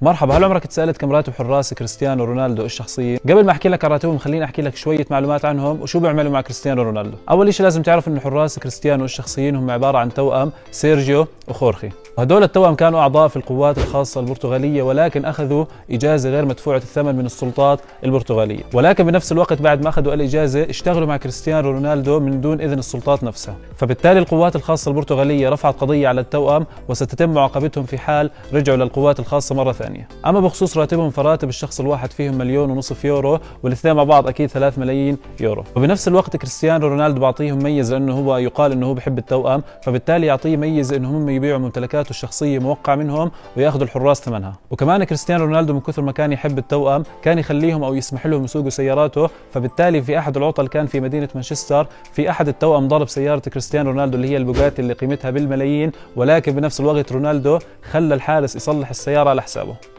مرحبا، هل عمرك تسألت كم راتب حراس كريستيانو رونالدو الشخصيين؟ قبل ما احكي لك عن راتبهم خليني احكي لك شوية معلومات عنهم وشو بيعملوا مع كريستيانو رونالدو. اول شيء لازم تعرف انه حراس كريستيانو الشخصيين هم عبارة عن توأم سيرجيو وخورخي، وهدول التوأم كانوا اعضاء في القوات الخاصة البرتغالية، ولكن اخذوا اجازة غير مدفوعة الثمن من السلطات البرتغالية، ولكن بنفس الوقت بعد ما اخذوا الاجازة اشتغلوا مع كريستيانو رونالدو من دون اذن السلطات نفسها، فبالتالي القوات الخاصة البرتغالية رفعت قضية على التوأم وستتم معاقبتهم في حال رجعوا للقوات الخاصة مرة ثانية. اما بخصوص راتبهم فراتب الشخص الواحد فيهم 1.5 مليون يورو، والاثنين مع بعض اكيد 3 ملايين يورو. وبنفس الوقت كريستيانو رونالدو بعطيهم ميز لانه هو يقال انه هو بحب التوأم، فبالتالي يعطيه ميز انه هم يبيعوا ممتلكاته الشخصية موقع منهم وياخذوا الحراس ثمنها. وكمان كريستيانو رونالدو من كثر ما كان يحب التوأم كان يخليهم او يسمح لهم يسوقوا سياراته، فبالتالي في احد العطل كان في مدينة مانشستر في احد التوأم ضرب سيارة كريستيانو رونالدو اللي هي البوغاتي اللي قيمتها بالملايين، ولكن بنفس الوقت رونالدو خلى الحارس يصلح السيارة على حسابه.